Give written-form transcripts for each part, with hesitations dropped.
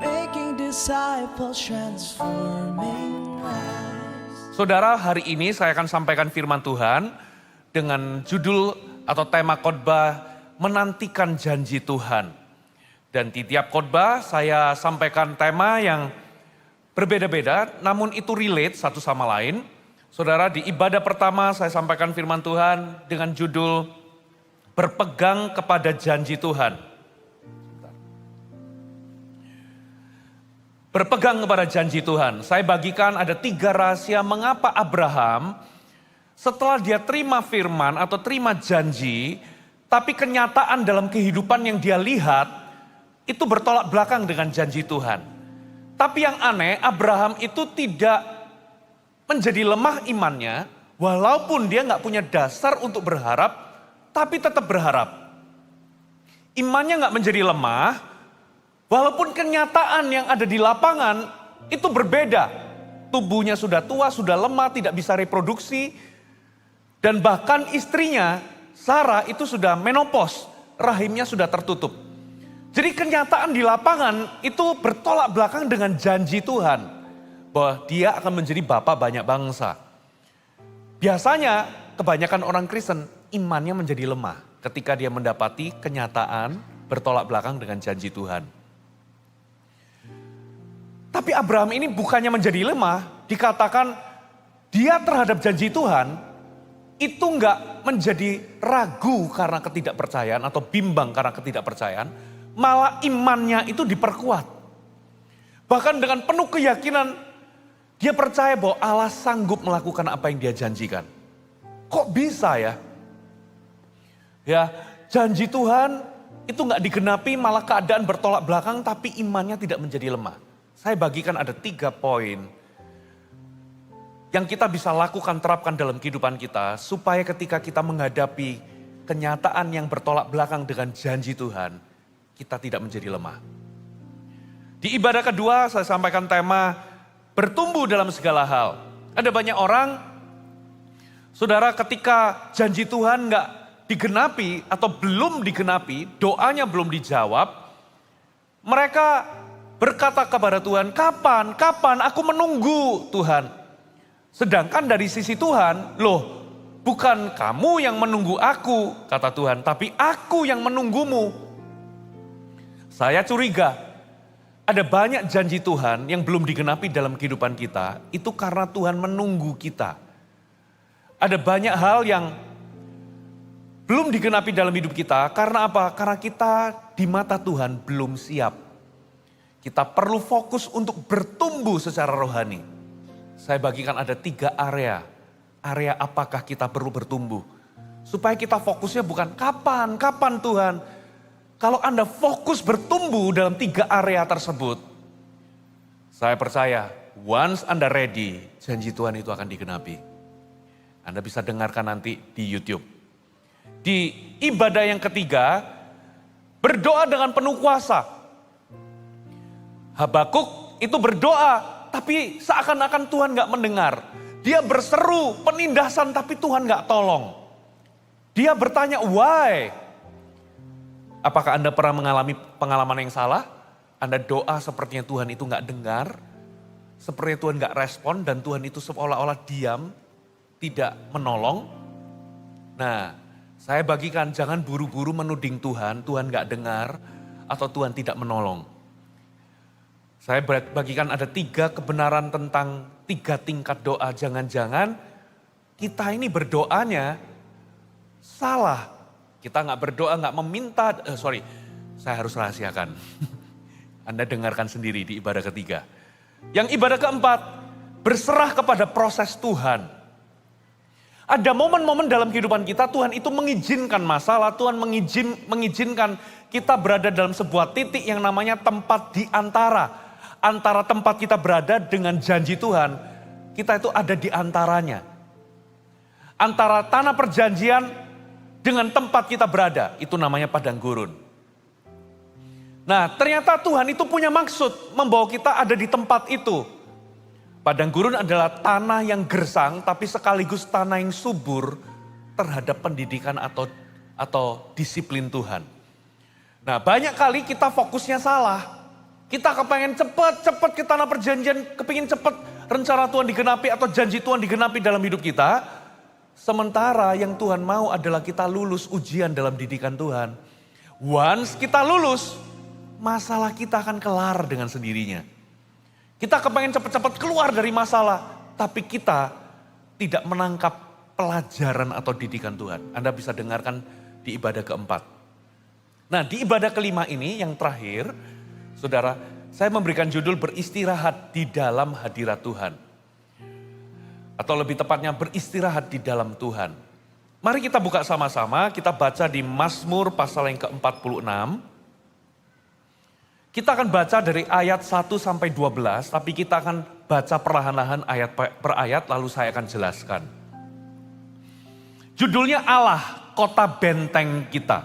making disciples, transforming lives. Saudara, hari ini saya akan sampaikan firman Tuhan dengan judul atau tema khotbah menantikan janji Tuhan. Dan di tiap khotbah saya sampaikan tema yang berbeda-beda, namun itu relate satu sama lain. Saudara, di ibadah pertama saya sampaikan firman Tuhan dengan judul berpegang kepada janji Tuhan. Berpegang kepada janji Tuhan. Saya bagikan ada 3 rahasia mengapa Abraham setelah dia terima firman atau terima janji, tapi kenyataan dalam kehidupan yang dia lihat itu bertolak belakang dengan janji Tuhan. Tapi yang aneh, Abraham itu tidak menjadi lemah imannya, walaupun dia nggak punya dasar untuk berharap, tapi tetap berharap. Imannya nggak menjadi lemah, walaupun kenyataan yang ada di lapangan itu berbeda. Tubuhnya sudah tua, sudah lemah, tidak bisa reproduksi. Dan bahkan istrinya, Sarah itu sudah menopause, rahimnya sudah tertutup. Jadi kenyataan di lapangan itu bertolak belakang dengan janji Tuhan. Bahwa dia akan menjadi bapa banyak bangsa. Biasanya kebanyakan orang Kristen imannya menjadi lemah ketika dia mendapati kenyataan bertolak belakang dengan janji Tuhan. Tapi Abraham ini bukannya menjadi lemah, dikatakan dia terhadap janji Tuhan itu enggak menjadi ragu karena ketidakpercayaan atau bimbang karena ketidakpercayaan, malah imannya itu diperkuat. Bahkan dengan penuh keyakinan dia percaya bahwa Allah sanggup melakukan apa yang dia janjikan. Kok bisa ya? Ya, janji Tuhan itu enggak digenapi, malah keadaan bertolak belakang tapi imannya tidak menjadi lemah. Saya bagikan ada 3 poin yang kita bisa lakukan, terapkan dalam kehidupan kita supaya ketika kita menghadapi kenyataan yang bertolak belakang dengan janji Tuhan, kita tidak menjadi lemah. Di ibadah kedua saya sampaikan tema bertumbuh dalam segala hal. Ada banyak orang, saudara, ketika janji Tuhan nggak digenapi atau belum digenapi, doanya belum dijawab, mereka berkata kepada Tuhan, kapan aku menunggu Tuhan. Sedangkan dari sisi Tuhan, loh bukan kamu yang menunggu aku, kata Tuhan, tapi aku yang menunggumu. Saya curiga, ada banyak janji Tuhan yang belum digenapi dalam kehidupan kita, itu karena Tuhan menunggu kita. Ada banyak hal yang belum digenapi dalam hidup kita, karena apa? Karena kita di mata Tuhan belum siap. Kita perlu fokus untuk bertumbuh secara rohani. Saya bagikan ada 3 area. Area apakah kita perlu bertumbuh. Supaya kita fokusnya bukan kapan Tuhan. Kalau Anda fokus bertumbuh dalam 3 area tersebut, saya percaya once Anda ready, janji Tuhan itu akan digenapi. Anda bisa dengarkan nanti di YouTube. Di ibadah yang ketiga, berdoa dengan penuh kuasa. Habakuk itu berdoa, tapi seakan-akan Tuhan gak mendengar. Dia berseru penindasan, tapi Tuhan gak tolong. Dia bertanya, why? Apakah Anda pernah mengalami pengalaman yang salah? Anda doa sepertinya Tuhan itu gak dengar, sepertinya Tuhan gak respon, dan Tuhan itu seolah-olah diam, tidak menolong. Nah, saya bagikan jangan buru-buru menuding Tuhan gak dengar, atau Tuhan tidak menolong. Saya bagikan ada 3 kebenaran tentang 3 tingkat doa. Jangan-jangan kita ini berdoanya salah. Kita gak berdoa, gak meminta, saya harus rahasiakan. Anda dengarkan sendiri di ibadah ketiga. Yang ibadah keempat, berserah kepada proses Tuhan. Ada momen-momen dalam kehidupan kita, Tuhan itu mengizinkan masalah, Tuhan mengizinkan kita berada dalam sebuah titik yang namanya tempat di antara tempat kita berada dengan janji Tuhan, kita itu ada di antaranya. Antara tanah perjanjian dengan tempat kita berada, itu namanya padang gurun. Nah, ternyata Tuhan itu punya maksud membawa kita ada di tempat itu. Padang gurun adalah tanah yang gersang, tapi sekaligus tanah yang subur terhadap pendidikan atau disiplin Tuhan. Nah, banyak kali kita fokusnya salah. Kita kepengen cepet ke tanah perjanjian, kepingin cepet rencana Tuhan digenapi atau janji Tuhan digenapi dalam hidup kita. Sementara yang Tuhan mau adalah kita lulus ujian dalam didikan Tuhan. Once kita lulus, masalah kita akan kelar dengan sendirinya. Kita kepengen cepet-cepet keluar dari masalah, tapi kita tidak menangkap pelajaran atau didikan Tuhan. Anda bisa dengarkan di ibadah keempat. Nah, di ibadah kelima ini yang terakhir, saudara, saya memberikan judul beristirahat di dalam hadirat Tuhan. Atau lebih tepatnya beristirahat di dalam Tuhan. Mari kita buka sama-sama, kita baca di Mazmur pasal yang ke-46. Kita akan baca dari ayat 1 sampai 12, tapi kita akan baca perlahan-lahan ayat per ayat, lalu saya akan jelaskan. Judulnya Allah, Kota Benteng Kita.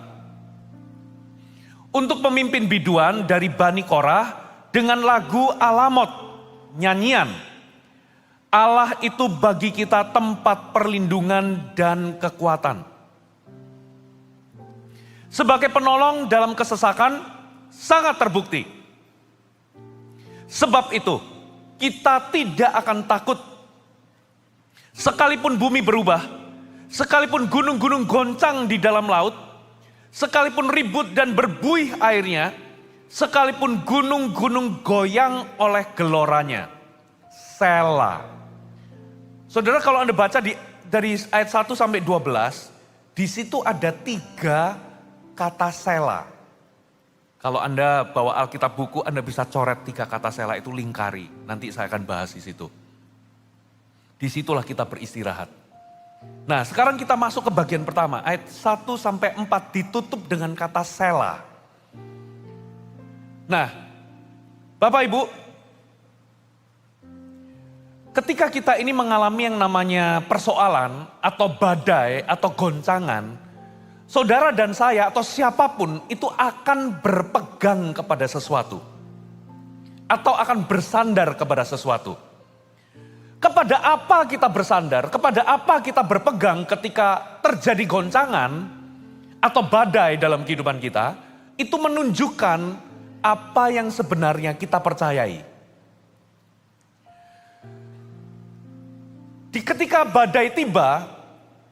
Untuk pemimpin biduan dari Bani Korah dengan lagu Alamot, nyanyian. Allah itu bagi kita tempat perlindungan dan kekuatan. Sebagai penolong dalam kesesakan sangat terbukti. Sebab itu kita tidak akan takut. Sekalipun bumi berubah, sekalipun gunung-gunung goncang di dalam laut, sekalipun ribut dan berbuih airnya, sekalipun gunung-gunung goyang oleh geloranya. Selah. Saudara, kalau Anda baca dari ayat 1 sampai 12, di situ ada 3 kata selah. Kalau Anda bawa Alkitab buku, Anda bisa coret 3 kata selah itu lingkari. Nanti saya akan bahas di situ. Disitulah kita beristirahat. Nah, sekarang kita masuk ke bagian pertama. Ayat 1 sampai 4 ditutup dengan kata selah. Nah, Bapak Ibu, ketika kita ini mengalami yang namanya persoalan atau badai atau goncangan, saudara dan saya atau siapapun itu akan berpegang kepada sesuatu. Atau akan bersandar kepada sesuatu. Kepada apa kita bersandar, kepada apa kita berpegang ketika terjadi goncangan atau badai dalam kehidupan kita, itu menunjukkan apa yang sebenarnya kita percayai. Ketika badai tiba,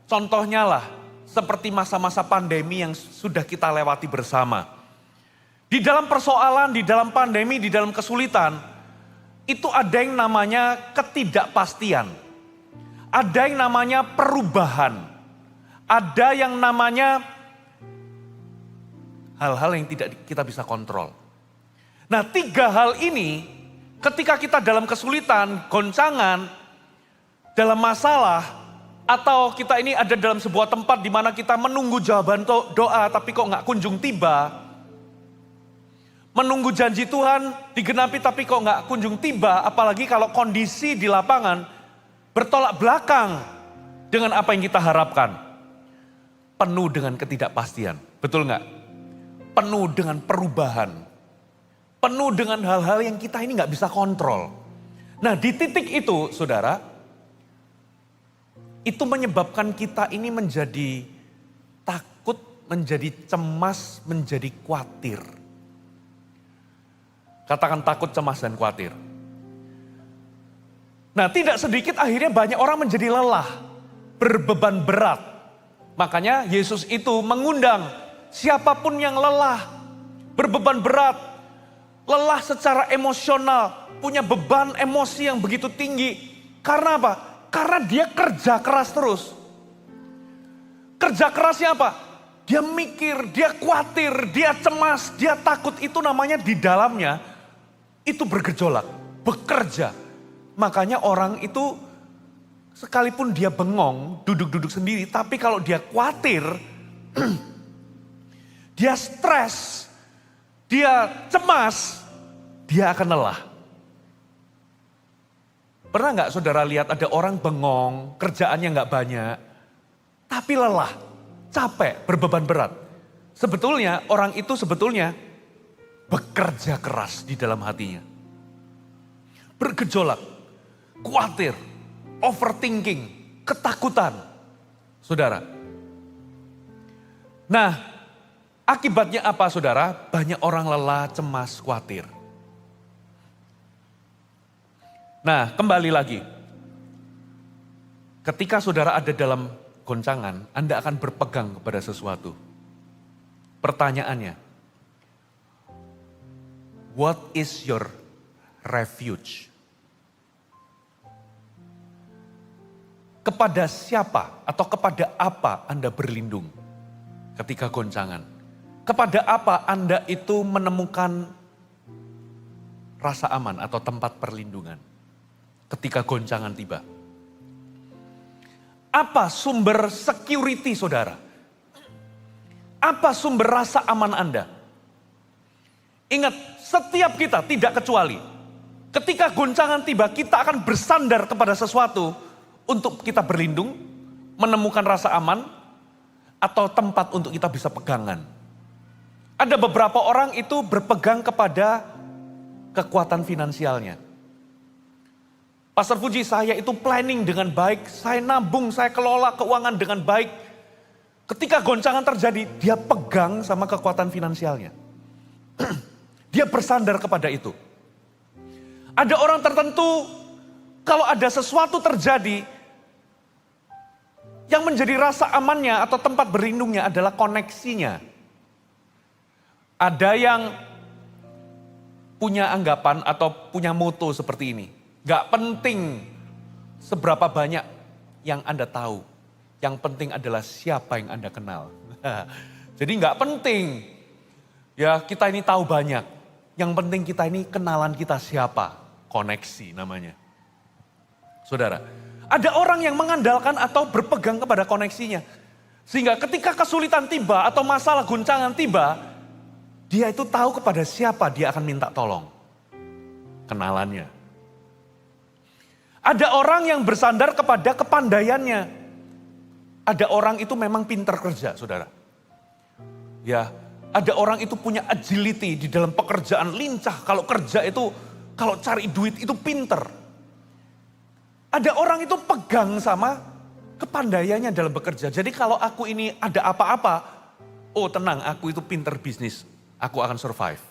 contohnya lah seperti masa-masa pandemi yang sudah kita lewati bersama. Di dalam persoalan, di dalam pandemi, di dalam kesulitan, itu ada yang namanya ketidakpastian. Ada yang namanya perubahan. Ada yang namanya hal-hal yang tidak kita bisa kontrol. Nah, 3 hal ini ketika kita dalam kesulitan, goncangan, dalam masalah, atau kita ini ada dalam sebuah tempat di mana kita menunggu jawaban doa tapi kok nggak kunjung tiba. Menunggu janji Tuhan digenapi tapi kok nggak kunjung tiba, apalagi kalau kondisi di lapangan bertolak belakang dengan apa yang kita harapkan. Penuh dengan ketidakpastian, betul nggak? Penuh dengan perubahan. Penuh dengan hal-hal yang kita ini nggak bisa kontrol. Nah, di titik itu, saudara, itu menyebabkan kita ini menjadi takut, menjadi cemas, menjadi khawatir. Katakan takut, cemas, dan khawatir. Nah, tidak sedikit akhirnya banyak orang menjadi lelah, berbeban berat. Makanya Yesus itu mengundang siapapun yang lelah, berbeban berat, lelah secara emosional, punya beban emosi yang begitu tinggi. Karena apa? Karena dia kerja keras terus. Kerja kerasnya apa? Dia mikir, dia khawatir, dia cemas, dia takut. Itu namanya di dalamnya itu bergejolak, bekerja. Makanya orang itu sekalipun dia bengong, duduk-duduk sendiri, tapi kalau dia khawatir, dia stres, dia cemas, dia akan lelah. Pernah nggak saudara lihat ada orang bengong, kerjaannya nggak banyak, tapi lelah, capek, berbeban berat. Sebetulnya orang itu bekerja keras di dalam hatinya. Bergejolak, khawatir, overthinking, ketakutan. Saudara. Nah, akibatnya apa saudara? Banyak orang lelah, cemas, khawatir. Nah, kembali lagi. Ketika saudara ada dalam goncangan, Anda akan berpegang kepada sesuatu. Pertanyaannya, what is your refuge? Kepada siapa atau kepada apa Anda berlindung ketika goncangan? Kepada apa Anda itu menemukan rasa aman atau tempat perlindungan ketika goncangan tiba? Apa sumber security saudara? Apa sumber rasa aman Anda? Ingat, setiap kita tidak kecuali ketika goncangan tiba kita akan bersandar kepada sesuatu untuk kita berlindung, menemukan rasa aman, atau tempat untuk kita bisa pegangan. Ada beberapa orang itu berpegang kepada kekuatan finansialnya. Pastor Puji, saya itu planning dengan baik, saya nabung, saya kelola keuangan dengan baik. Ketika goncangan terjadi, dia pegang sama kekuatan finansialnya. Dia bersandar kepada itu. Ada orang tertentu, kalau ada sesuatu terjadi, yang menjadi rasa amannya atau tempat berlindungnya adalah koneksinya. Ada yang punya anggapan atau punya moto seperti ini. Gak penting seberapa banyak yang Anda tahu. Yang penting adalah siapa yang Anda kenal. Jadi gak penting ya kita ini tahu banyak. Yang penting kita ini kenalan kita siapa. Koneksi namanya. Saudara, ada orang yang mengandalkan atau berpegang kepada koneksinya. Sehingga ketika kesulitan tiba atau masalah guncangan tiba, dia itu tahu kepada siapa dia akan minta tolong. Kenalannya. Ada orang yang bersandar kepada kepandaiannya. Ada orang itu memang pintar kerja, saudara. Ya, ada orang itu punya agility di dalam pekerjaan, lincah. Kalau kerja itu, kalau cari duit itu pintar. Ada orang itu pegang sama kepandaiannya dalam bekerja. Jadi kalau aku ini ada apa-apa, oh tenang, aku itu pintar bisnis. Aku akan survive.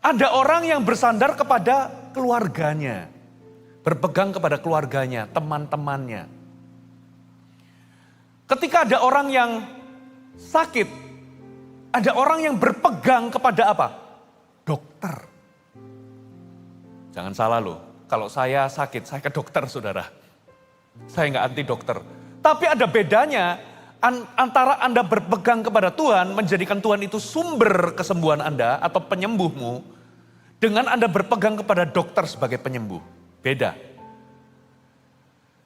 Ada orang yang bersandar kepada keluarganya. Berpegang kepada keluarganya, teman-temannya. Ketika ada orang yang sakit, ada orang yang berpegang kepada apa? Dokter. Jangan salah loh, kalau saya sakit, saya ke dokter saudara. Saya nggak anti dokter. Tapi ada bedanya antara Anda berpegang kepada Tuhan, menjadikan Tuhan itu sumber kesembuhan Anda atau penyembuhmu, dengan Anda berpegang kepada dokter sebagai penyembuh. Beda.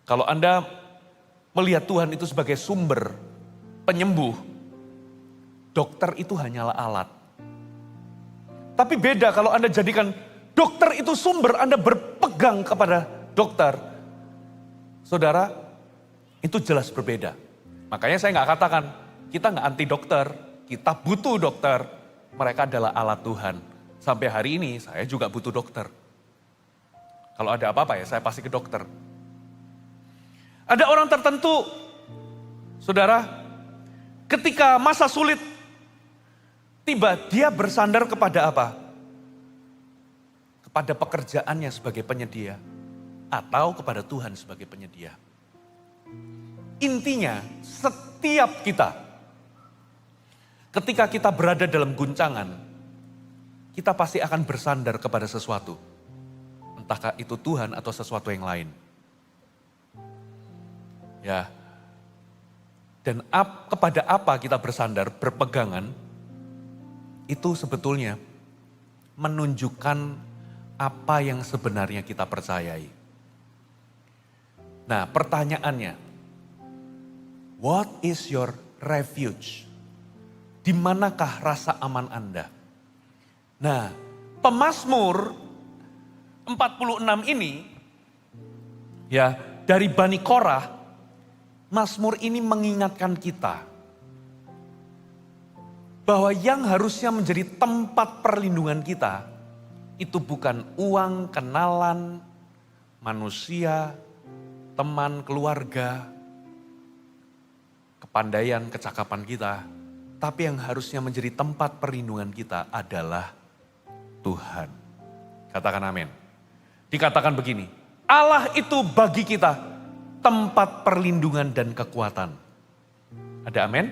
Kalau Anda melihat Tuhan itu sebagai sumber penyembuh, dokter itu hanyalah alat. Tapi beda kalau Anda jadikan dokter itu sumber, Anda berpegang kepada dokter. Saudara, itu jelas berbeda. Makanya saya nggak katakan, kita nggak anti dokter, kita butuh dokter. Mereka adalah alat Tuhan. Sampai hari ini saya juga butuh dokter. Kalau ada apa-apa ya saya pasti ke dokter. Ada orang tertentu, saudara, ketika masa sulit tiba, dia bersandar kepada apa? Kepada pekerjaannya sebagai penyedia atau kepada Tuhan sebagai penyedia. Intinya, setiap kita, ketika kita berada dalam guncangan, kita pasti akan bersandar kepada sesuatu. Entahkah itu Tuhan atau sesuatu yang lain. Ya. Dan kepada apa kita bersandar, berpegangan, itu sebetulnya menunjukkan apa yang sebenarnya kita percayai. Nah, pertanyaannya, what is your refuge? Di manakah rasa aman Anda? Nah, Pemazmur 46 ini, ya, dari Bani Korah, Mazmur ini mengingatkan kita bahwa yang harusnya menjadi tempat perlindungan kita itu bukan uang, kenalan, manusia, teman, keluarga, kepandaian, kecakapan kita, tapi yang harusnya menjadi tempat perlindungan kita adalah Tuhan. Katakan amin. dikatakan begini, Allah itu bagi kita tempat perlindungan dan kekuatan. Ada amin?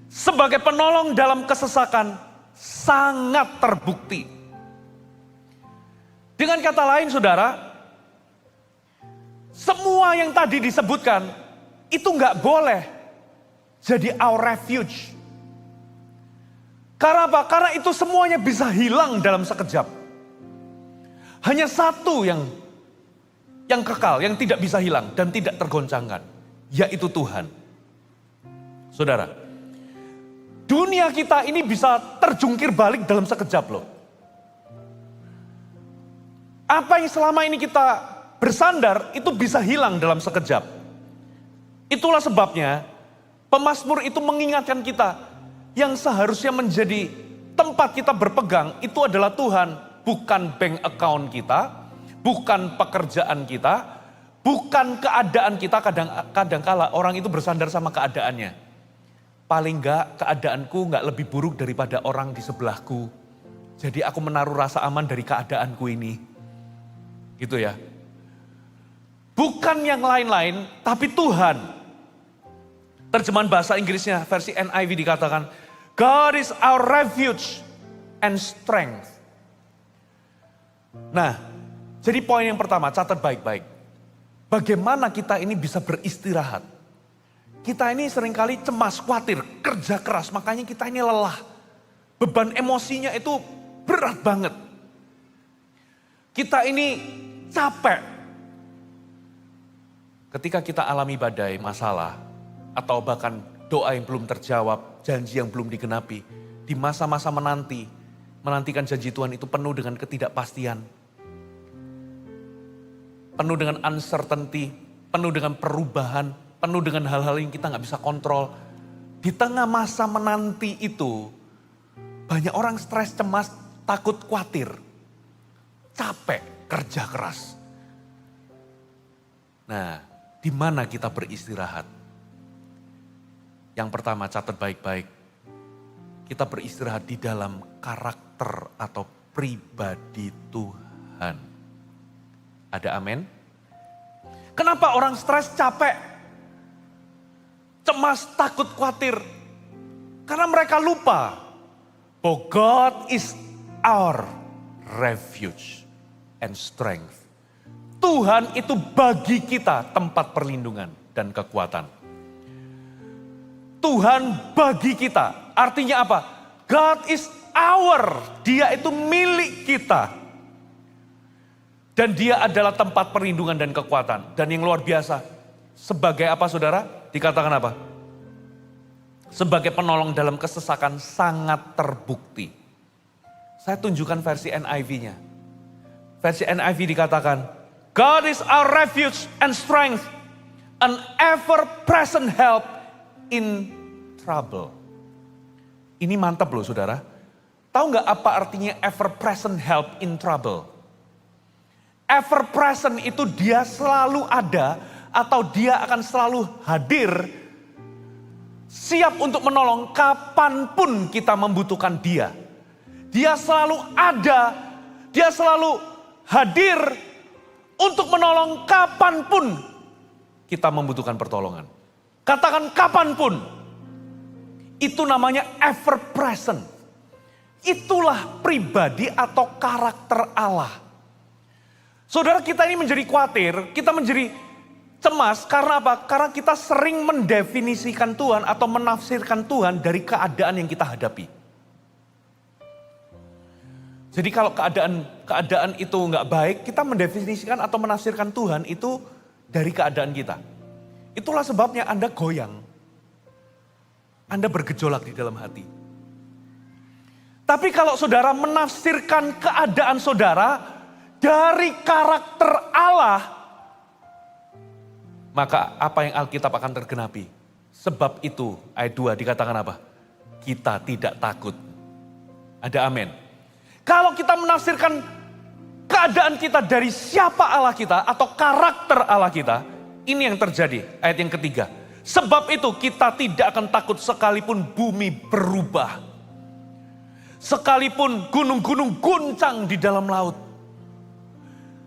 Sebagai penolong dalam kesesakan sangat terbukti. Dengan kata lain saudara, semua yang tadi disebutkan itu nggak boleh jadi our refuge. Karena apa? Karena itu semuanya bisa hilang dalam sekejap. Hanya satu yang kekal, yang tidak bisa hilang dan tidak tergoncangkan, yaitu Tuhan. Saudara, dunia kita ini bisa terjungkir balik dalam sekejap loh. Apa yang selama ini kita bersandar itu bisa hilang dalam sekejap. Itulah sebabnya pemazmur itu mengingatkan kita yang seharusnya menjadi tempat kita berpegang itu adalah Tuhan, bukan bank account kita, bukan pekerjaan kita, bukan keadaan kita. Kadang-kala orang itu bersandar sama keadaannya. Paling enggak keadaanku enggak lebih buruk daripada orang di sebelahku. Jadi aku menaruh rasa aman dari keadaanku ini. Gitu ya. Bukan yang lain-lain, tapi Tuhan. Terjemahan bahasa Inggrisnya versi NIV dikatakan, God is our refuge and strength. Nah, jadi poin yang pertama, catat baik-baik. Bagaimana kita ini bisa beristirahat? Kita ini seringkali cemas, khawatir, kerja keras, makanya kita ini lelah. Beban emosinya itu berat banget. Kita ini capek. Ketika kita alami badai, masalah, atau bahkan doa yang belum terjawab, janji yang belum digenapi, di masa-masa menantikan janji Tuhan itu penuh dengan ketidakpastian, penuh dengan uncertainty, penuh dengan perubahan, penuh dengan hal-hal yang kita nggak bisa kontrol. Di tengah masa menanti itu, banyak orang stres, cemas, takut, khawatir, capek, kerja keras. Nah, di mana kita beristirahat? Yang pertama, catat baik-baik. Kita beristirahat di dalam karakter atau pribadi Tuhan. Ada amin? Kenapa orang stres, capek, cemas, takut, khawatir? Karena mereka lupa bahwa God is our refuge and strength. Tuhan itu bagi kita tempat perlindungan dan kekuatan. Tuhan bagi kita, artinya apa? God is our, dia itu milik kita. Dan dia adalah tempat perlindungan dan kekuatan. Dan yang luar biasa, sebagai apa saudara? Dikatakan apa? Sebagai penolong dalam kesesakan sangat terbukti. Saya tunjukkan versi NIV-nya. Versi NIV dikatakan, God is our refuge and strength, an ever-present help in trouble. Ini mantap loh saudara. Tahu nggak apa artinya ever-present help in trouble? Ever-present itu dia selalu ada atau dia akan selalu hadir, siap untuk menolong kapanpun kita membutuhkan dia. Dia selalu ada, dia selalu hadir untuk menolong kapanpun kita membutuhkan pertolongan. Katakan kapanpun. Itu namanya ever present. Itulah pribadi atau karakter Allah. Saudara, kita ini menjadi khawatir, kita menjadi cemas karena apa? Karena kita sering mendefinisikan Tuhan atau menafsirkan Tuhan dari keadaan yang kita hadapi. Jadi kalau keadaan itu nggak baik, kita mendefinisikan atau menafsirkan Tuhan itu dari keadaan kita. Itulah sebabnya Anda goyang. Anda bergejolak di dalam hati. Tapi kalau saudara menafsirkan keadaan saudara dari karakter Allah, maka apa yang Alkitab akan tergenapi. Sebab itu ayat 2 dikatakan apa? Kita tidak takut. Ada amin. Kalau kita menafsirkan keadaan kita dari siapa Allah kita atau karakter Allah kita, ini yang terjadi. Ayat yang ketiga. Sebab itu kita tidak akan takut sekalipun bumi berubah. Sekalipun gunung-gunung guncang di dalam laut.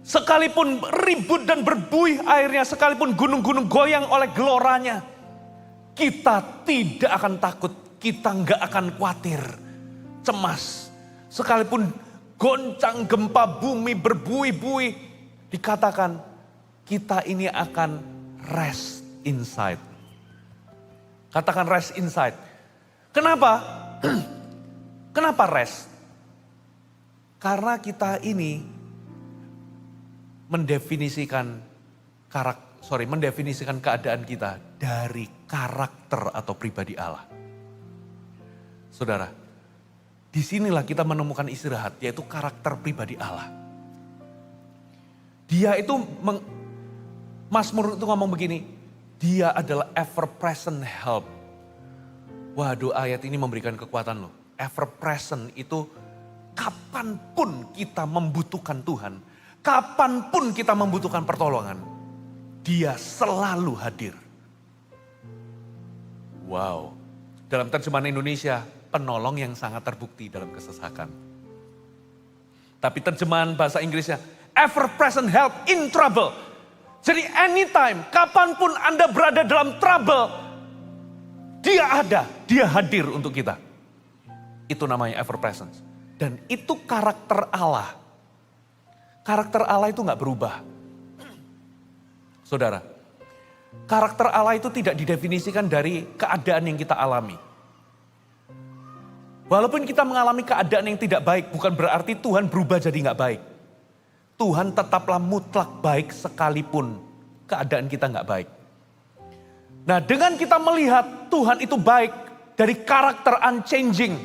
Sekalipun ribut dan berbuih airnya, sekalipun gunung-gunung goyang oleh geloranya, kita tidak akan takut, kita nggak akan khawatir, cemas. Sekalipun goncang gempa bumi berbuih-buih, dikatakan kita ini akan rest inside. Katakan rest inside. Kenapa? Kenapa rest? Karena kita ini mendefinisikan keadaan kita dari karakter atau pribadi Allah. Saudara, disinilah kita menemukan istirahat, yaitu karakter pribadi Allah. Dia itu, Mazmur itu ngomong begini, dia adalah ever present help. Waduh, ayat ini memberikan kekuatan loh. Ever present itu kapanpun kita membutuhkan Tuhan, kapanpun kita membutuhkan pertolongan, dia selalu hadir. Wow, dalam terjemahan Indonesia, penolong yang sangat terbukti dalam kesesakan. Tapi terjemahan bahasa Inggrisnya, ever present help in trouble. Jadi anytime, kapanpun Anda berada dalam trouble, dia ada, dia hadir untuk kita. Itu namanya ever present. Dan itu karakter Allah. Karakter Allah itu gak berubah. Saudara, karakter Allah itu tidak didefinisikan dari keadaan yang kita alami. Walaupun kita mengalami keadaan yang tidak baik, bukan berarti Tuhan berubah jadi gak baik. Tuhan tetaplah mutlak baik sekalipun keadaan kita gak baik. Nah, dengan kita melihat Tuhan itu baik dari karakter unchanging,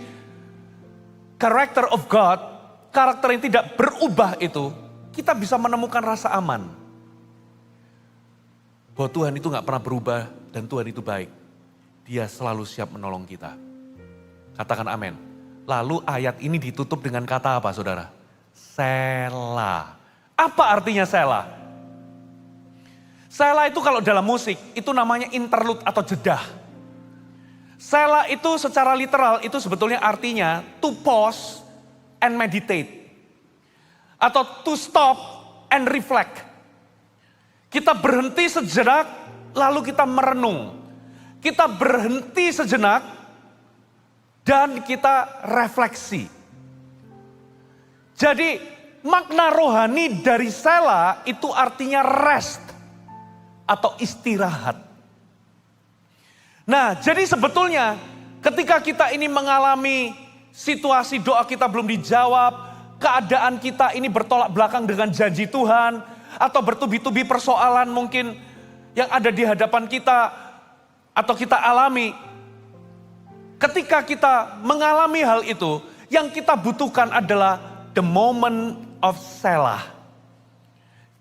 character of God, karakter yang tidak berubah itu, kita bisa menemukan rasa aman. Bahwa Tuhan itu gak pernah berubah dan Tuhan itu baik. Dia selalu siap menolong kita. Katakan amin. Lalu ayat ini ditutup dengan kata apa, saudara? Selah. Apa artinya selah? Selah itu kalau dalam musik, itu namanya interlude atau jedah. Selah itu secara literal, itu sebetulnya artinya to pause and meditate. Atau to stop and reflect. Kita berhenti sejenak, lalu kita merenung. Kita berhenti sejenak, dan kita refleksi. Jadi makna rohani dari selah itu artinya rest atau istirahat. Nah, jadi sebetulnya ketika kita ini mengalami situasi doa kita belum dijawab, keadaan kita ini bertolak belakang dengan janji Tuhan, atau bertubi-tubi persoalan mungkin yang ada di hadapan kita atau kita alami. Ketika kita mengalami hal itu, yang kita butuhkan adalah the moment of selah.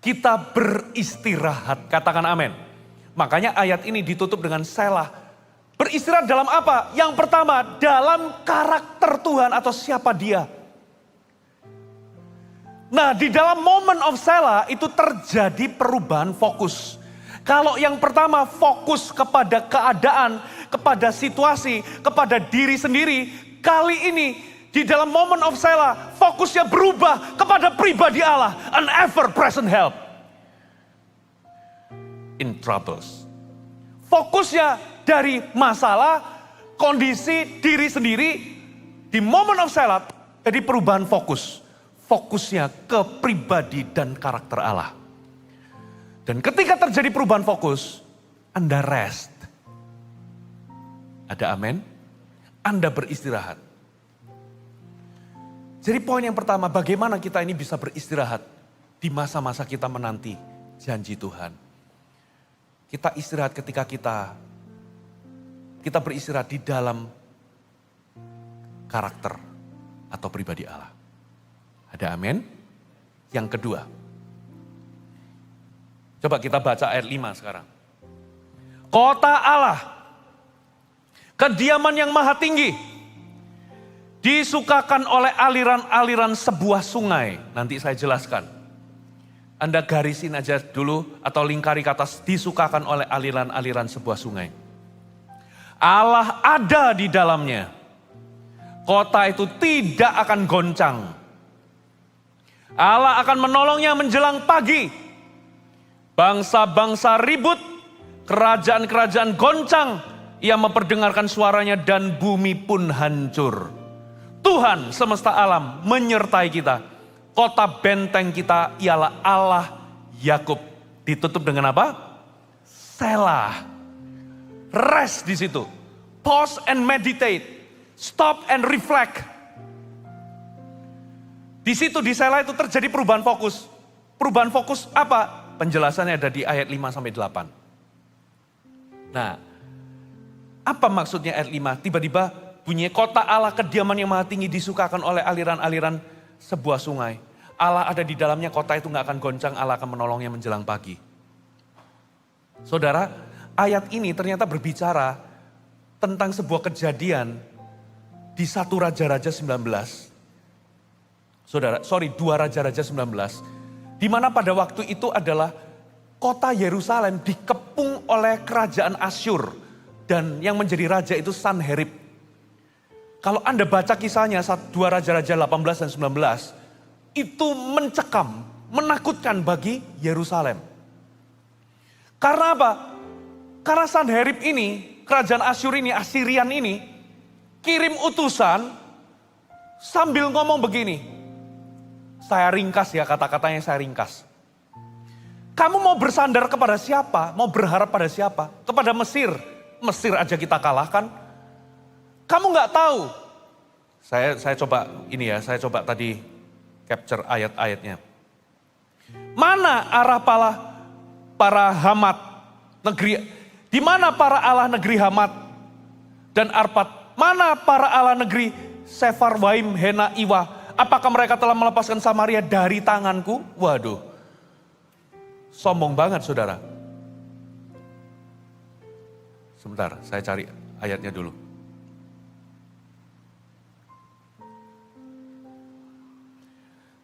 Kita beristirahat, katakan amin. Makanya ayat ini ditutup dengan selah. Beristirahat dalam apa? Yang pertama, dalam karakter Tuhan atau siapa dia. Nah, di dalam moment of selah itu terjadi perubahan fokus. Kalau yang pertama fokus kepada keadaan, kepada situasi, kepada diri sendiri. Kali ini di dalam moment of selah, fokusnya berubah kepada pribadi Allah. An ever present help in troubles. Fokusnya dari masalah, kondisi diri sendiri. Di moment of selah, jadi perubahan fokus. Fokusnya ke pribadi dan karakter Allah. Dan ketika terjadi perubahan fokus, Anda rest. Ada amin? Anda beristirahat. Jadi poin yang pertama, bagaimana kita ini bisa beristirahat di masa-masa kita menanti janji Tuhan. Kita istirahat ketika kita beristirahat di dalam karakter atau pribadi Allah. Ada amin? Yang kedua, coba kita baca ayat 5 sekarang. Kota Allah, kediaman yang maha tinggi, disukakan oleh aliran-aliran sebuah sungai. Nanti saya jelaskan. Anda garisin aja dulu atau lingkari kata disukakan oleh aliran-aliran sebuah sungai. Allah ada di dalamnya. Kota itu tidak akan goncang. Allah akan menolongnya menjelang pagi. Bangsa-bangsa ribut, kerajaan-kerajaan goncang, ia memperdengarkan suaranya dan bumi pun hancur. Tuhan semesta alam menyertai kita. Kota benteng kita ialah Allah Yakub. Ditutup dengan apa? Selah. Rest di situ. Pause and meditate. Stop and reflect. Di situ di Selah itu terjadi perubahan fokus. Perubahan fokus apa? Penjelasannya ada di ayat 5 sampai 8. Nah, apa maksudnya ayat 5? Tiba-tiba bunyi kota Allah kediaman yang maha tinggi disukakan oleh aliran-aliran sebuah sungai. Allah ada di dalamnya, kota itu gak akan goncang, Allah akan menolongnya menjelang pagi. Saudara, ayat ini ternyata berbicara tentang sebuah kejadian di 1 Raja-Raja 19. Saudara, 2 Raja-Raja 19. Di mana pada waktu itu adalah kota Yerusalem dikepung oleh kerajaan Asyur. Dan yang menjadi raja itu Sanherib. Kalau Anda baca kisahnya 2 Raja-Raja 18 dan 19. Itu mencekam, menakutkan bagi Yerusalem. Karena apa? Karena Sanherib ini, kerajaan Asyur ini, Assyrian ini, kirim utusan sambil ngomong begini. Saya ringkas ya, kata-katanya saya ringkas. Kamu mau bersandar kepada siapa? Mau berharap pada siapa? Kepada Mesir. Mesir aja kita kalahkan. Kamu gak tahu. Saya coba ini ya, saya coba tadi capture ayat-ayatnya. Mana arah para Hamat negeri, di mana para Allah negeri Hamat dan Arpad? Mana para Allah negeri Sefarwaim, Hena, Iwa? Apakah mereka telah melepaskan Samaria dari tanganku? Waduh, sombong banget saudara. Sebentar, saya cari ayatnya dulu.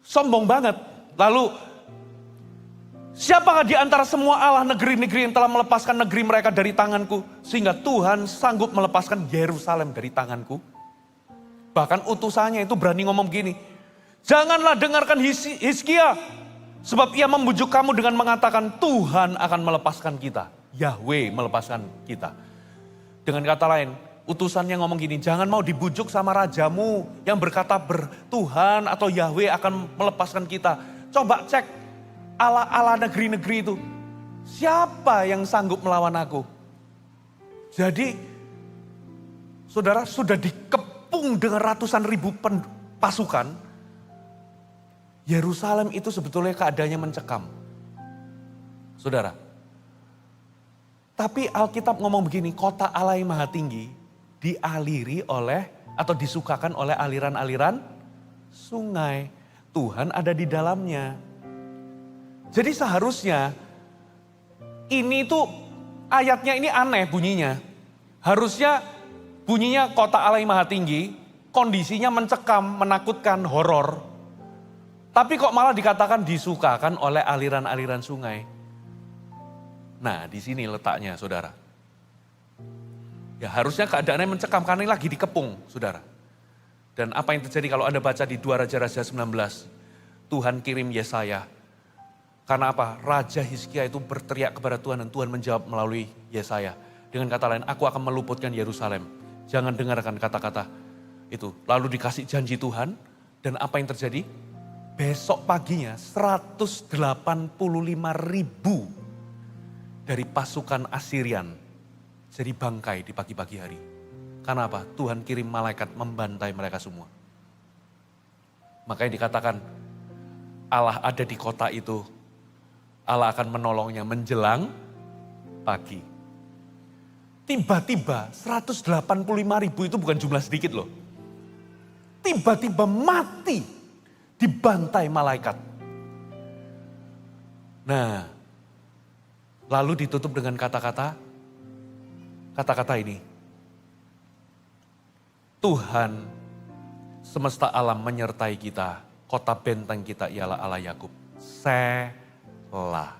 Sombong banget. Lalu, siapakah di antara semua Allah negeri-negeri yang telah melepaskan negeri mereka dari tanganku? Sehingga Tuhan sanggup melepaskan Yerusalem dari tanganku. Bahkan utusannya itu berani ngomong begini. Janganlah dengarkan Hizkia. Sebab ia membujuk kamu dengan mengatakan Tuhan akan melepaskan kita. Yahweh melepaskan kita. Dengan kata lain, utusannya ngomong gini, jangan mau dibujuk sama rajamu yang berkata Tuhan atau Yahweh akan melepaskan kita. Coba cek Allah-Allah negeri-negeri itu. Siapa yang sanggup melawan aku? Jadi, saudara sudah dikepung dengan ratusan ribu pasukan. Yerusalem itu sebetulnya keadaannya mencekam. Saudara. Tapi Alkitab ngomong begini, kota Allah yang maha tinggi dialiri oleh atau disukakan oleh aliran-aliran sungai. Tuhan ada di dalamnya. Jadi seharusnya ini tuh ayatnya ini aneh bunyinya. Harusnya bunyinya kota Allah yang maha tinggi, kondisinya mencekam, menakutkan, horor. Tapi kok malah dikatakan disukakan oleh aliran-aliran sungai. Nah, di sini letaknya, saudara. Ya harusnya keadaannya mencekam karena ini lagi dikepung, saudara. Dan apa yang terjadi kalau Anda baca di 2 Raja-Raja 19. Tuhan kirim Yesaya. Karena apa? Raja Hizkia itu berteriak kepada Tuhan dan Tuhan menjawab melalui Yesaya. Dengan kata lain, aku akan meluputkan Yerusalem. Jangan dengarkan kata-kata itu. Lalu dikasih janji Tuhan dan apa yang terjadi? Besok paginya 185.000 dari pasukan Assyrian jadi bangkai di pagi-pagi hari. Karena apa? Tuhan kirim malaikat membantai mereka semua. Makanya dikatakan Allah ada di kota itu. Allah akan menolongnya menjelang pagi. Tiba-tiba 185.000 itu bukan jumlah sedikit loh. Tiba-tiba mati dibantai malaikat. Nah, lalu ditutup dengan kata-kata ini. Tuhan semesta alam menyertai kita. Kota benteng kita ialah Allah Yakub. Selah.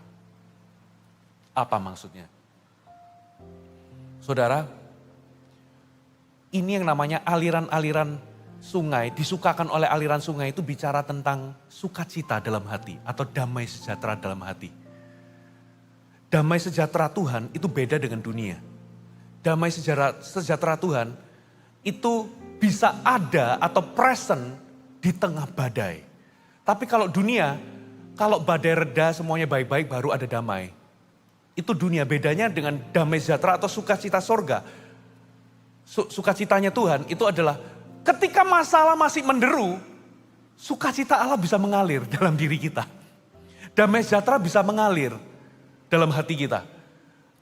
Apa maksudnya? Saudara, ini yang namanya aliran-aliran sungai, disukakan oleh aliran sungai itu bicara tentang sukacita dalam hati atau damai sejahtera dalam hati. Damai sejahtera Tuhan itu beda dengan dunia. Damai sejahtera Tuhan itu bisa ada atau present di tengah badai. Tapi kalau dunia, kalau badai reda semuanya baik-baik baru ada damai. Itu dunia, bedanya dengan damai sejahtera atau sukacita sorga. Sukacitanya Tuhan itu adalah ketika masalah masih menderu, sukacita Allah bisa mengalir dalam diri kita. Damai sejahtera bisa mengalir dalam hati kita.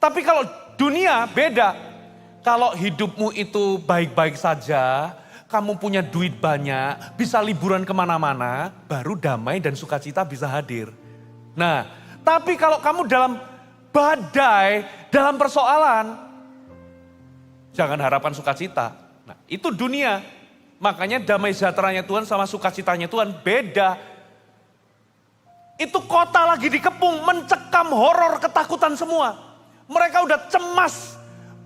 Tapi kalau dunia beda. Kalau hidupmu itu baik-baik saja, kamu punya duit banyak, bisa liburan kemana-mana, baru damai dan sukacita bisa hadir. Nah, tapi kalau kamu dalam badai, dalam persoalan, jangan harapkan sukacita. Nah, itu dunia. Makanya damai sejahteranya Tuhan sama sukacitanya Tuhan beda. Itu kota lagi dikepung, mencekam, horor, ketakutan semua. Mereka udah cemas.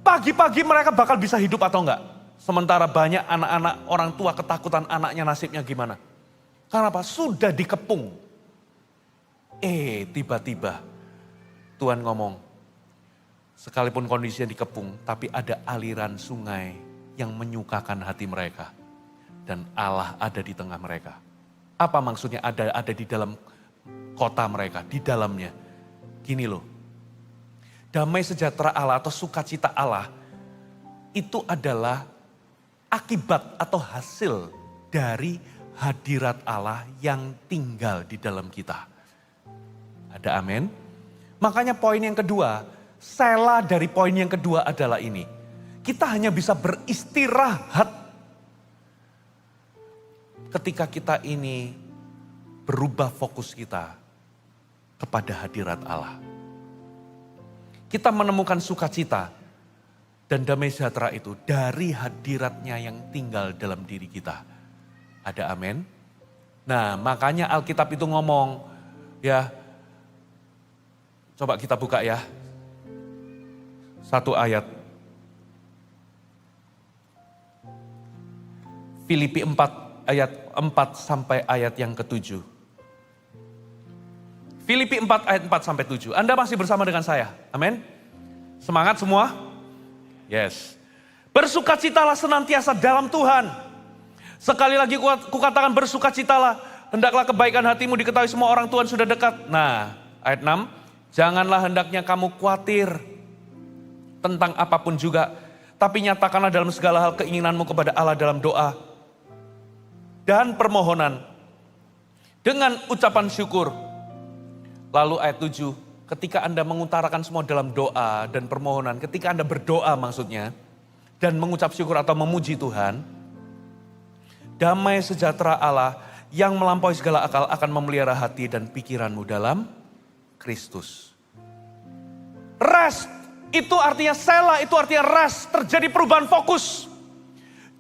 Pagi-pagi mereka bakal bisa hidup atau enggak. Sementara banyak anak-anak orang tua ketakutan anaknya nasibnya gimana. Karena apa? Sudah dikepung. Tiba-tiba Tuhan ngomong. Sekalipun kondisinya dikepung, tapi ada aliran sungai yang menyukakan hati mereka. Dan Allah ada di tengah mereka. Apa maksudnya ada di dalam kota mereka, di dalamnya. Gini loh. Damai sejahtera Allah atau sukacita Allah itu adalah akibat atau hasil dari hadirat Allah yang tinggal di dalam kita. Ada amin? Makanya poin yang kedua, sela dari poin yang kedua adalah ini. Kita hanya bisa beristirahat ketika kita ini berubah fokus kita kepada hadirat Allah. Kita menemukan sukacita dan damai sejahtera itu dari hadiratnya yang tinggal dalam diri kita. Ada amin? Nah, makanya Alkitab itu ngomong, ya, coba kita buka ya. Satu ayat. Filipi 4 ayat 4 sampai ayat yang ke-7. Filipi 4 ayat 4 sampai 7. Anda masih bersama dengan saya. Amin. Semangat semua? Yes. Bersukacitalah senantiasa dalam Tuhan. Sekali lagi kukatakan bersukacitalah. Hendaklah kebaikan hatimu diketahui semua orang Tuhan sudah dekat. Nah, ayat 6. Janganlah hendaknya kamu khawatir tentang apapun juga. Tapi nyatakanlah dalam segala hal keinginanmu kepada Allah dalam doa dan permohonan. Dengan ucapan syukur. Lalu ayat 7, ketika Anda mengutarakan semua dalam doa dan permohonan, ketika Anda berdoa maksudnya, dan mengucap syukur atau memuji Tuhan, damai sejahtera Allah yang melampaui segala akal akan memelihara hati dan pikiranmu dalam Kristus. Rest, itu artinya sela, itu artinya rest, terjadi perubahan fokus.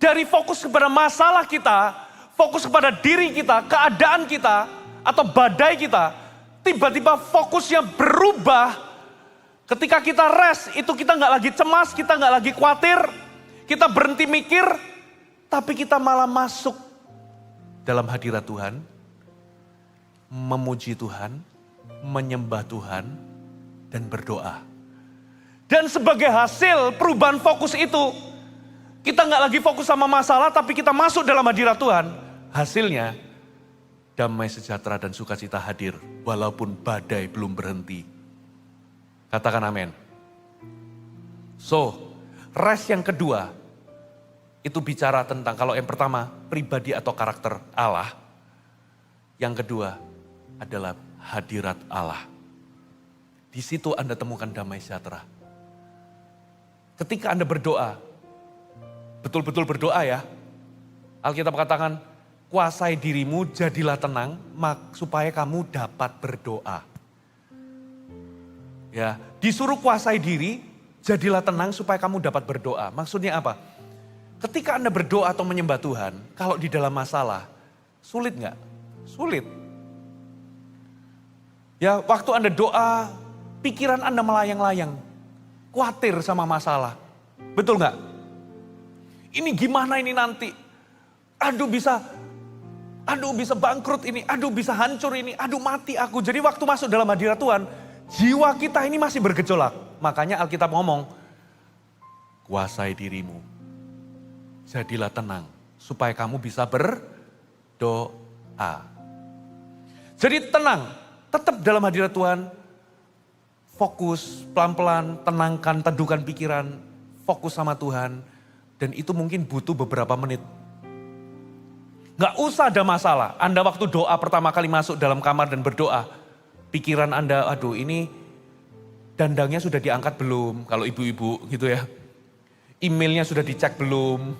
Dari fokus kepada masalah kita, fokus kepada diri kita, keadaan kita, atau badai kita, tiba-tiba fokusnya berubah. Ketika kita rest, itu kita nggak lagi cemas, kita nggak lagi khawatir, kita berhenti mikir, tapi kita malah masuk dalam hadirat Tuhan, memuji Tuhan, menyembah Tuhan, dan berdoa. Dan sebagai hasil perubahan fokus itu, kita nggak lagi fokus sama masalah, tapi kita masuk dalam hadirat Tuhan. Hasilnya, damai sejahtera dan sukacita hadir walaupun badai belum berhenti. Katakan amin. So, rest yang kedua itu bicara tentang, kalau yang pertama pribadi atau karakter Allah. Yang kedua adalah hadirat Allah. Di situ Anda temukan damai sejahtera. Ketika Anda berdoa, betul-betul berdoa ya. Alkitab katakan, kuasai dirimu, jadilah tenang, supaya kamu dapat berdoa. Ya, disuruh kuasai diri, jadilah tenang supaya kamu dapat berdoa. Maksudnya apa? Ketika Anda berdoa atau menyembah Tuhan, kalau di dalam masalah, sulit nggak? Sulit. Ya, waktu Anda doa, pikiran Anda melayang-layang, khawatir sama masalah. Betul nggak? Ini gimana ini nanti? aduh bisa bangkrut ini, aduh bisa hancur ini, aduh mati aku. Jadi waktu masuk dalam hadirat Tuhan, jiwa kita ini masih bergejolak. Makanya Alkitab ngomong, kuasai dirimu, jadilah tenang, supaya kamu bisa berdoa. Jadi tenang, tetap dalam hadirat Tuhan, fokus, pelan-pelan, tenangkan, teduhkan pikiran, fokus sama Tuhan. Dan itu mungkin butuh beberapa menit. Gak usah ada masalah, Anda waktu doa pertama kali masuk dalam kamar dan berdoa, pikiran Anda, aduh ini dandangnya sudah diangkat belum, kalau ibu-ibu gitu ya. Emailnya sudah dicek belum,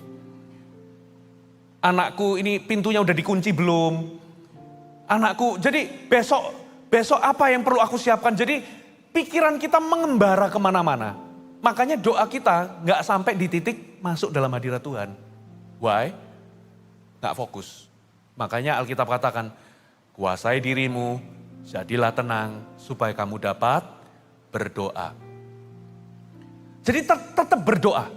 anakku ini pintunya udah dikunci belum, anakku, jadi besok apa yang perlu aku siapkan. Jadi pikiran kita mengembara kemana-mana. Makanya doa kita gak sampai di titik masuk dalam hadirat Tuhan. Why? Gak fokus. Makanya Alkitab katakan, kuasai dirimu, jadilah tenang, supaya kamu dapat berdoa. Jadi tetap berdoa.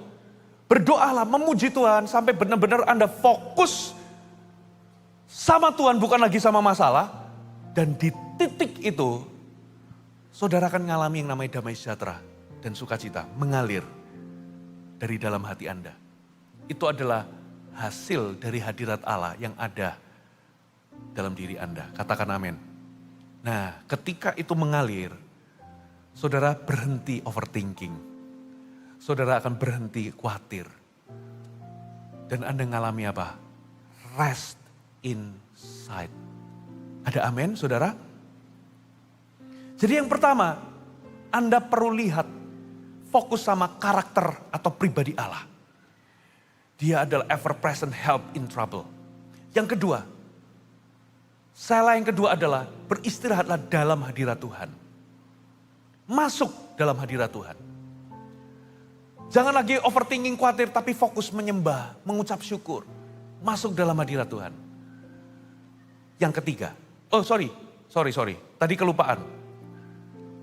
Berdoalah, memuji Tuhan sampai benar-benar Anda fokus sama Tuhan, bukan lagi sama masalah. Dan di titik itu, saudara akan mengalami yang namanya damai sejahtera dan sukacita mengalir dari dalam hati Anda. Itu adalah hasil dari hadirat Allah yang ada dalam diri Anda. Katakan amin. Nah, ketika itu mengalir, saudara berhenti overthinking. Saudara akan berhenti khawatir. Dan Anda mengalami apa? Rest inside. Ada amin, saudara? Jadi yang pertama, Anda perlu lihat, fokus sama karakter atau pribadi Allah. Dia adalah ever present help in trouble. Yang kedua, yang kedua adalah beristirahatlah dalam hadirat Tuhan. Masuk dalam hadirat Tuhan. Jangan lagi overthinking, khawatir, tapi fokus menyembah, mengucap syukur. Masuk dalam hadirat Tuhan. Yang ketiga, sorry. Tadi kelupaan.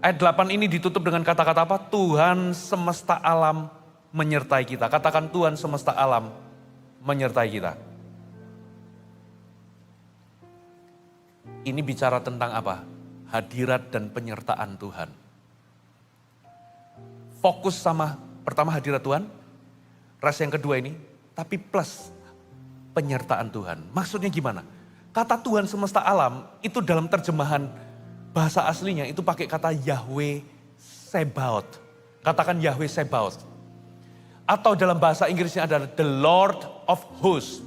Ayat 8 ini ditutup dengan kata-kata apa? Tuhan semesta alam menyertai kita. Katakan Tuhan semesta alam menyertai kita. Ini bicara tentang apa? Hadirat dan penyertaan Tuhan. Fokus sama pertama hadirat Tuhan, rest yang kedua ini, tapi plus penyertaan Tuhan. Maksudnya gimana? Kata Tuhan semesta alam itu dalam terjemahan bahasa aslinya itu pakai kata Yahweh Sebaot. Katakan Yahweh Sebaot. Atau dalam bahasa Inggrisnya adalah the Lord of Hosts.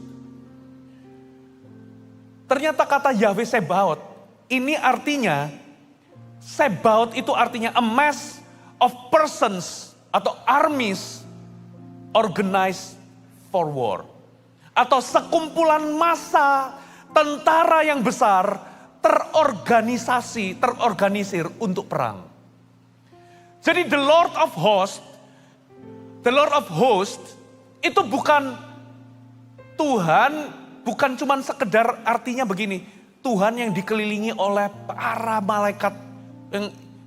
Ternyata kata Yahweh Sebaot ini artinya, Sebaot itu artinya a mass of persons atau armies organized for war. Atau sekumpulan massa tentara yang besar terorganisir untuk perang. Jadi the Lord of Hosts itu bukan Tuhan, bukan cuman sekedar artinya begini. Tuhan yang dikelilingi oleh para malaikat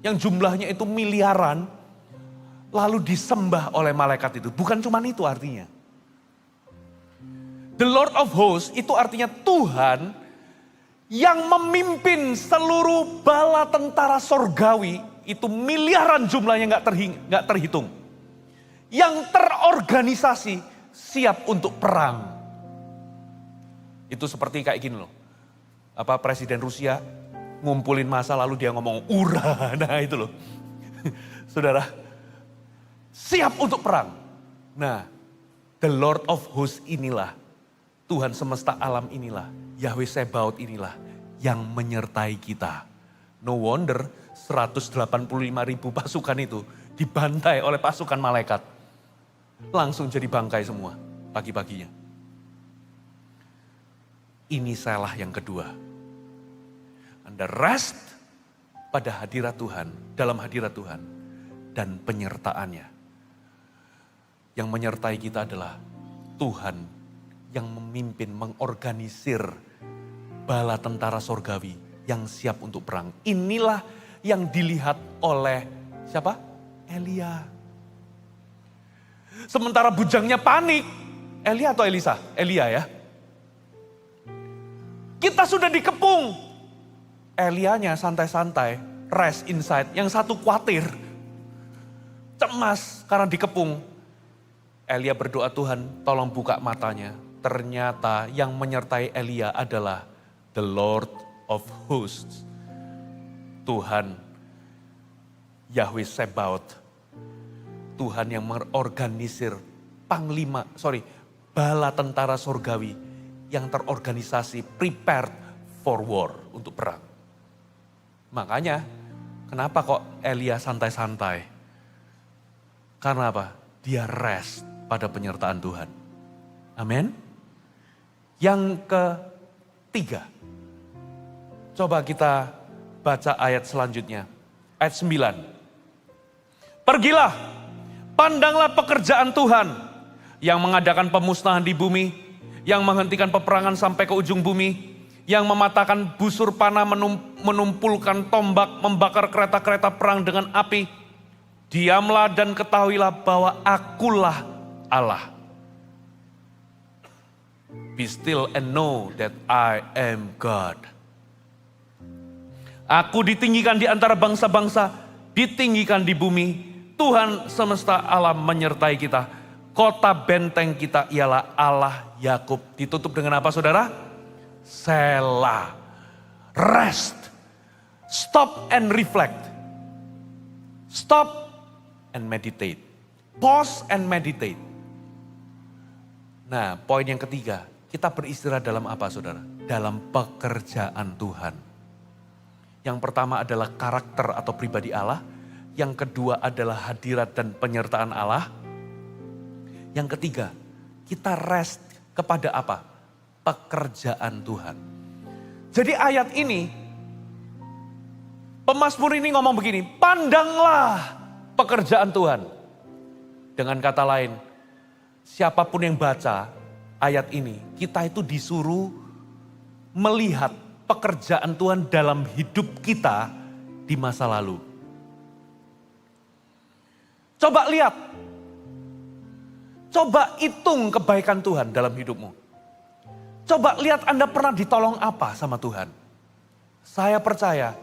yang jumlahnya itu miliaran, lalu disembah oleh malaikat itu. Bukan cuman itu artinya. The Lord of Hosts itu artinya Tuhan yang memimpin seluruh bala tentara sorgawi, itu miliaran jumlahnya nggak terhitung. Yang terorganisasi siap untuk perang. Itu seperti kayak gini loh. Presiden Rusia ngumpulin massa lalu dia ngomong ura, nah itu loh. Saudara, siap untuk perang. Nah, the Lord of Hosts inilah, Tuhan semesta alam inilah, Yahweh Sebaot inilah yang menyertai kita. No wonder 185.000 pasukan itu dibantai oleh pasukan malaikat. Langsung jadi bangkai semua pagi-paginya. Ini salah yang kedua. Anda rest pada hadirat Tuhan, dalam hadirat Tuhan dan penyertaannya. Yang menyertai kita adalah Tuhan yang memimpin, mengorganisir bala tentara sorgawi yang siap untuk perang. Inilah yang dilihat oleh siapa? Elia. Sementara bujangnya panik. Elia atau Elisa? Elia ya. Kita sudah dikepung. Elianya santai-santai, rest inside. Yang satu khawatir, cemas karena dikepung. Elia berdoa, Tuhan tolong buka matanya. Ternyata yang menyertai Elia adalah the Lord of Hosts. Tuhan Yahweh Sebaot. Tuhan yang mengorganisir bala tentara sorgawi yang terorganisasi prepared for war, untuk perang. Makanya kenapa kok Elia santai-santai? Karena apa? Dia rest pada penyertaan Tuhan. Amin. Yang ketiga, coba kita baca ayat selanjutnya. Ayat 9. Pergilah, pandanglah pekerjaan Tuhan yang mengadakan pemusnahan di bumi, yang menghentikan peperangan sampai ke ujung bumi, yang mematahkan busur panah, menumpulkan tombak, membakar kereta-kereta perang dengan api. Diamlah dan ketahuilah bahwa akulah Allah. Be still and know that I am God. Aku ditinggikan di antara bangsa-bangsa, ditinggikan di bumi. Tuhan semesta alam menyertai kita. Kota benteng kita ialah Allah Yakub. Ditutup dengan apa saudara? Selah. Rest. Stop and reflect. Stop and meditate. Pause and meditate. Nah, poin yang ketiga, kita beristirahat dalam apa saudara? Dalam pekerjaan Tuhan. Yang pertama adalah karakter atau pribadi Allah. Yang kedua adalah hadirat dan penyertaan Allah. Yang ketiga, kita rest kepada apa? Pekerjaan Tuhan. Jadi ayat ini, pemazmur ini ngomong begini, pandanglah pekerjaan Tuhan. Dengan kata lain, siapapun yang baca ayat ini, kita itu disuruh melihat pekerjaan Tuhan dalam hidup kita di masa lalu. Coba lihat, coba hitung kebaikan Tuhan dalam hidupmu. Coba lihat Anda pernah ditolong apa sama Tuhan. Saya percaya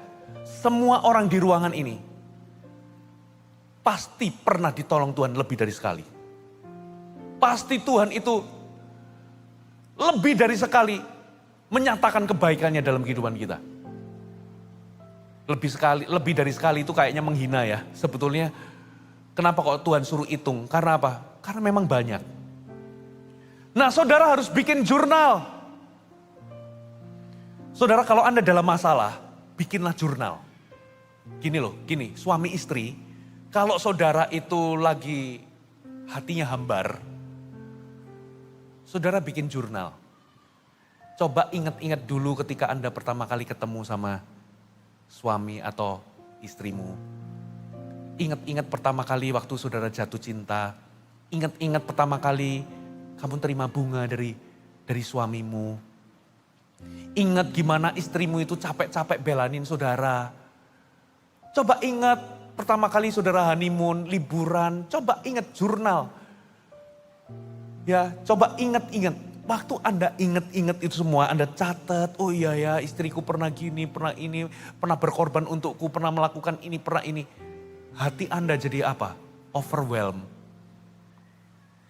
semua orang di ruangan ini pasti pernah ditolong Tuhan lebih dari sekali. Pasti Tuhan itu lebih dari sekali menyatakan kebaikannya dalam kehidupan kita. Lebih dari sekali itu kayaknya menghina ya. Sebetulnya kenapa kok Tuhan suruh hitung? Karena apa? Karena memang banyak. Nah, saudara harus bikin jurnal. Saudara, kalau Anda dalam masalah, bikinlah jurnal. Gini loh, gini, suami istri, kalau saudara itu lagi hatinya hambar, saudara bikin jurnal. Coba ingat-ingat dulu ketika Anda pertama kali ketemu sama suami atau istrimu. Ingat-ingat pertama kali waktu saudara jatuh cinta. Ingat-ingat pertama kali kamu terima bunga dari suamimu. Ingat gimana istrimu itu capek-capek belanin saudara. Coba ingat pertama kali saudara honeymoon, liburan. Coba ingat jurnal. Ya, coba ingat-ingat. Waktu Anda ingat-ingat itu semua, Anda catat. Oh iya ya, istriku pernah gini, pernah ini, pernah berkorban untukku, pernah melakukan ini, pernah ini. Hati Anda jadi apa? Overwhelmed.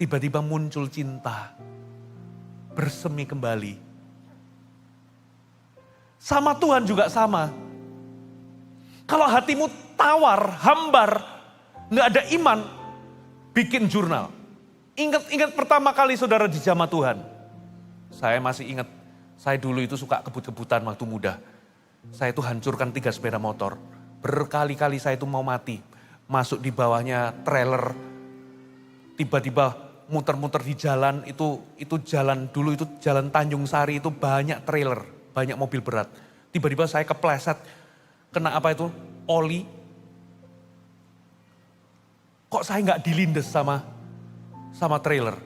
Tiba-tiba muncul cinta. Bersemi kembali. Sama Tuhan juga sama. Kalau hatimu tawar, hambar, gak ada iman, bikin jurnal. Ingat-ingat pertama kali saudara dijamah Tuhan. Saya masih ingat, saya dulu itu suka kebut-kebutan waktu muda. Saya itu hancurkan 3 sepeda motor. Berkali-kali saya itu mau mati. Masuk di bawahnya trailer. Tiba-tiba muter-muter di jalan, itu jalan dulu itu jalan Tanjung Sari itu banyak trailer, banyak mobil berat. Tiba-tiba saya kepleset, kena apa itu? Oli. Kok saya nggak dilindes sama trailer?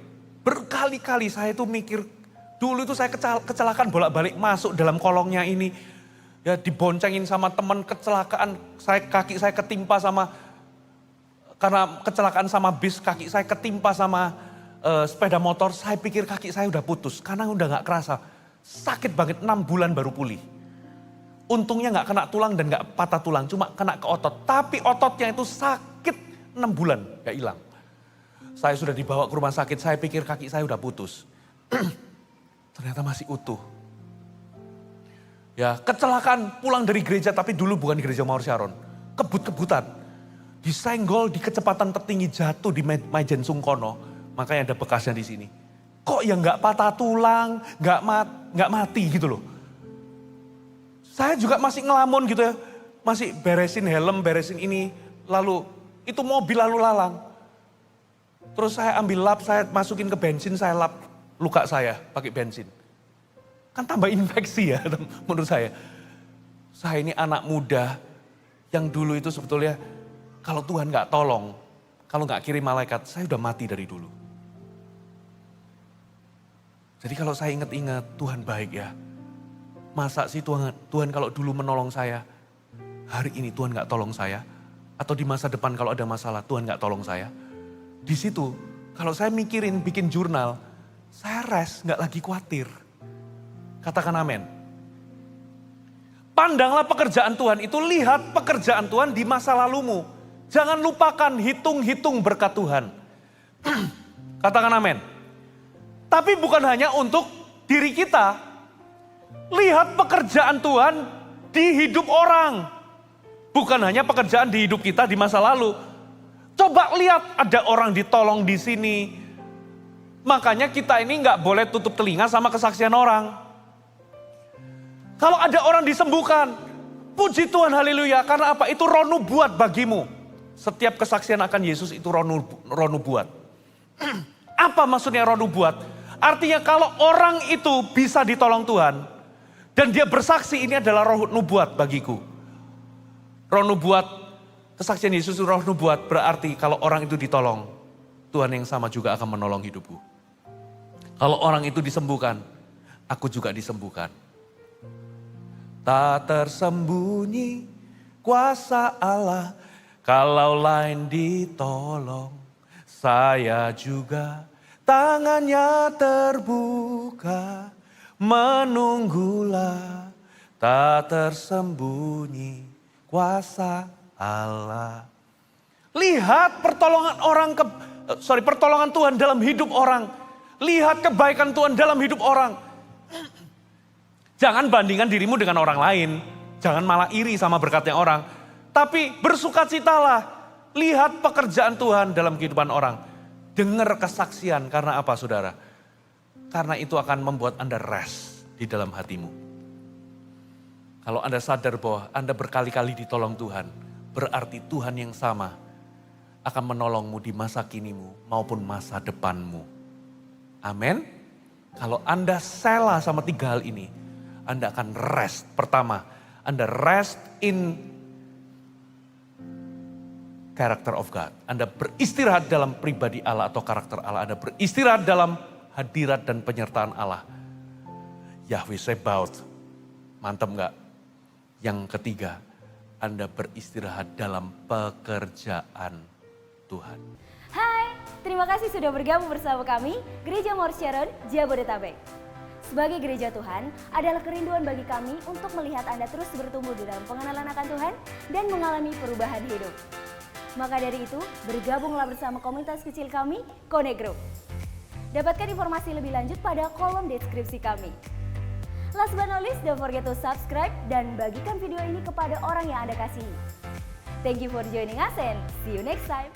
Berkali-kali saya itu mikir, dulu itu saya kecelakaan bolak-balik masuk dalam kolongnya ini. Ya diboncengin sama teman, kecelakaan, kaki saya ketimpa karena kecelakaan sama bis, kaki saya ketimpa sama sepeda motor. Saya pikir kaki saya udah putus, karena udah gak kerasa. sakit banget 6 bulan baru pulih. Untungnya nggak kena tulang dan nggak patah tulang, cuma kena ke otot. Tapi ototnya itu sakit 6 bulan, nggak hilang. Saya sudah dibawa ke rumah sakit, saya pikir kaki saya udah putus. Ternyata masih utuh. Ya, kecelakaan pulang dari gereja, tapi dulu bukan di gereja Mawar Sharon. Kebut-kebutan. Disenggol di kecepatan tertinggi, jatuh di Maijen Sungkono. Makanya ada bekasnya di sini. Kok ya nggak patah tulang, nggak mati gitu loh. Saya juga masih ngelamun gitu ya. Masih beresin helm, beresin ini. Lalu itu mobil lalu lalang. Terus saya ambil lap, saya masukin ke bensin, saya lap luka saya pakai bensin. Kan tambah infeksi ya menurut saya. Saya ini anak muda yang dulu itu sebetulnya kalau Tuhan gak tolong, kalau gak kirim malaikat, saya udah mati dari dulu. Jadi kalau saya ingat-ingat Tuhan baik ya. Masa sih Tuhan kalau dulu menolong saya, hari ini Tuhan gak tolong saya. Atau di masa depan kalau ada masalah Tuhan gak tolong saya. Di situ kalau saya mikirin bikin jurnal, saya rest gak lagi khawatir. Katakan amin. Pandanglah pekerjaan Tuhan itu, lihat pekerjaan Tuhan di masa lalumu. Jangan lupakan hitung-hitung berkat Tuhan. Katakan amin. Tapi bukan hanya untuk diri kita. Lihat pekerjaan Tuhan di hidup orang. Bukan hanya pekerjaan di hidup kita di masa lalu. Coba lihat ada orang ditolong di sini. Makanya kita ini nggak boleh tutup telinga sama kesaksian orang. Kalau ada orang disembuhkan, puji Tuhan haleluya. Karena apa? Itu roh nubuat bagimu. Setiap kesaksian akan Yesus itu roh nubuat. Apa maksudnya roh nubuat? Artinya kalau orang itu bisa ditolong Tuhan. Dan dia bersaksi ini adalah roh nubuat bagiku. Roh nubuat, kesaksian Yesus itu roh nubuat. Berarti kalau orang itu ditolong, Tuhan yang sama juga akan menolong hidupku. Kalau orang itu disembuhkan, aku juga disembuhkan. Tak tersembunyi kuasa Allah, kalau lain ditolong, saya juga tangannya terbuka, menunggulah, tak tersembunyi kuasa Allah. Lihat pertolongan Tuhan dalam hidup orang. Lihat kebaikan Tuhan dalam hidup orang. Jangan bandingkan dirimu dengan orang lain. Jangan malah iri sama berkatnya orang. Tapi bersukacitalah. Lihat pekerjaan Tuhan dalam kehidupan orang. Dengar kesaksian. Karena apa saudara? Karena itu akan membuat Anda rest di dalam hatimu. Kalau Anda sadar bahwa Anda berkali-kali ditolong Tuhan. Berarti Tuhan yang sama akan menolongmu di masa kinimu maupun masa depanmu. Amin. Kalau Anda sela sama 3 hal ini. Anda akan rest. Pertama, Anda rest in character of God. Anda beristirahat dalam pribadi Allah atau karakter Allah. Anda beristirahat dalam hadirat dan penyertaan Allah. Yahweh Sebaot. Mantap gak? Yang ketiga, Anda beristirahat dalam pekerjaan Tuhan. Hai, terima kasih sudah bergabung bersama kami, Gereja Mawar Sharon, Jabodetabek. Sebagai gereja Tuhan, adalah kerinduan bagi kami untuk melihat Anda terus bertumbuh di dalam pengenalan akan Tuhan dan mengalami perubahan hidup. Maka dari itu, bergabunglah bersama komunitas kecil kami, Connect Group. Dapatkan informasi lebih lanjut pada kolom deskripsi kami. Last but not least, don't forget to subscribe dan bagikan video ini kepada orang yang Anda kasihi. Thank you for joining us and see you next time.